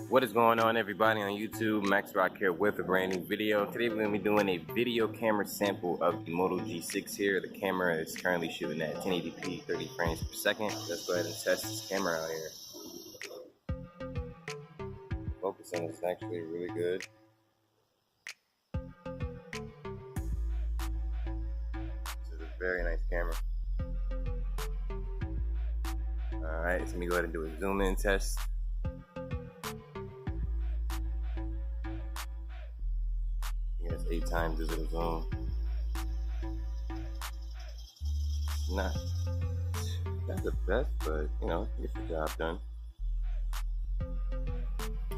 What is going on, everybody on YouTube? Max Rock here with a brand new video. Today we're going to be doing a video camera sample of the Moto G6 here. The camera is currently shooting at 1080p 30 frames per second. Let's go ahead and test this camera out here. Focusing is actually really good. This is a very nice camera. Alright, so let me go ahead and do a zoom in test. It's 8 times digital zoom. Not the best, but you know, get the job done.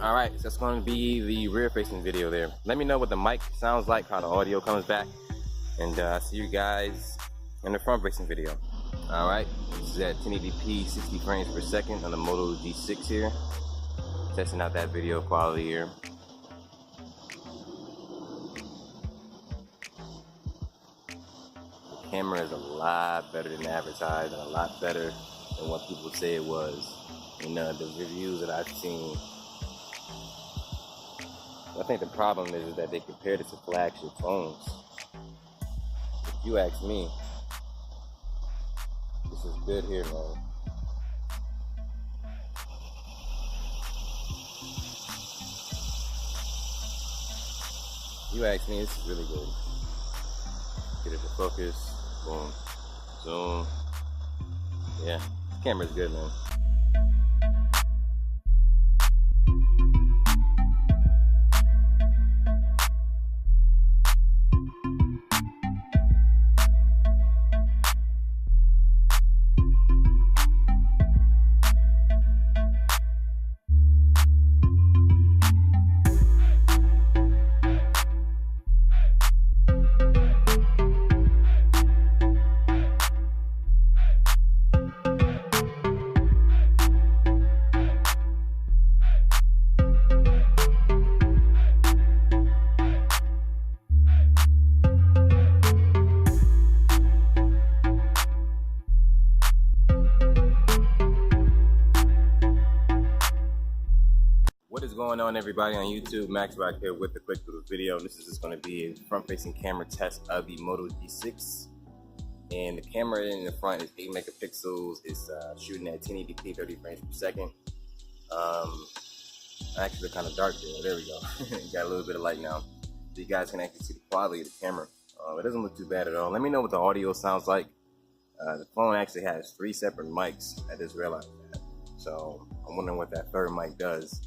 Alright, so that's going to be the rear facing video there. Let me know what the mic sounds like, how the audio comes back, and see you guys in the front facing video. Alright, this is at 1080p 60 frames per second on the Moto G6 here. Testing out that video quality here. The camera is a lot better than advertised and a lot better than what people say it was in the reviews that I've seen. I think the problem is that they compared it to flagship phones. If you ask me, this is good here, man. You ask me, this is really good. Get it to focus, boom, zoom. Yeah, this camera's good, man. What is going on, everybody on YouTube? Max Rock here with a quick little video. This is just going to be a front-facing camera test of the Moto G6, and the camera in the front is 8 megapixels. It's shooting at 1080p 30 frames per second. Actually, kind of dark there. There we go. Got a little bit of light now, so you guys can actually see the quality of the camera. It doesn't look too bad at all. Let me know what the audio sounds like. The phone actually has 3 separate mics. I just realized that, so I'm wondering what that third mic does.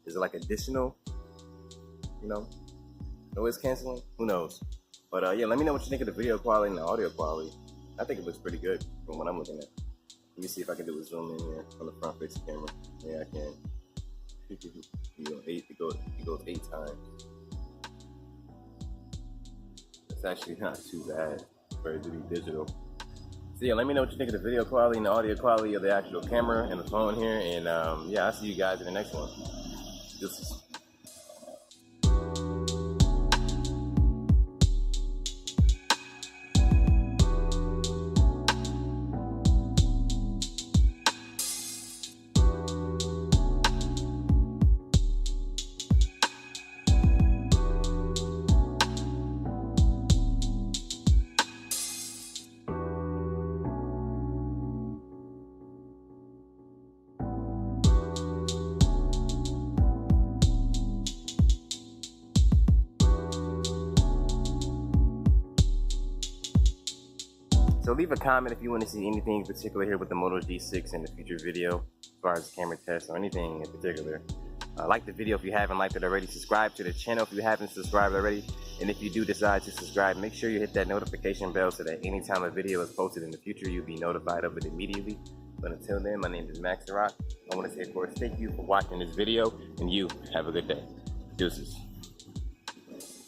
Is it like additional, you know, noise canceling? Who knows? But yeah, let me know what you think of the video quality and the audio quality. I think it looks pretty good from what I'm looking at. Let me see if I can do a zoom in here on the front facing camera. Yeah, I can. It goes 8 times. It's actually not too bad for it to be digital. So yeah, let me know what you think of the video quality and the audio quality of the actual camera and the phone here. And yeah, I'll see you guys in the next one. Deuces. So leave a comment if you want to see anything in particular here with the Moto G6 in the future video, as far as camera tests or anything in particular. Like the video if you haven't liked it already. Subscribe to the channel if you haven't subscribed already. And if you do decide to subscribe, make sure you hit that notification bell so that anytime a video is posted in the future, you'll be notified of it immediately. But until then, my name is Max Rock. I want to say, of course, thank you for watching this video, and you have a good day. Deuces.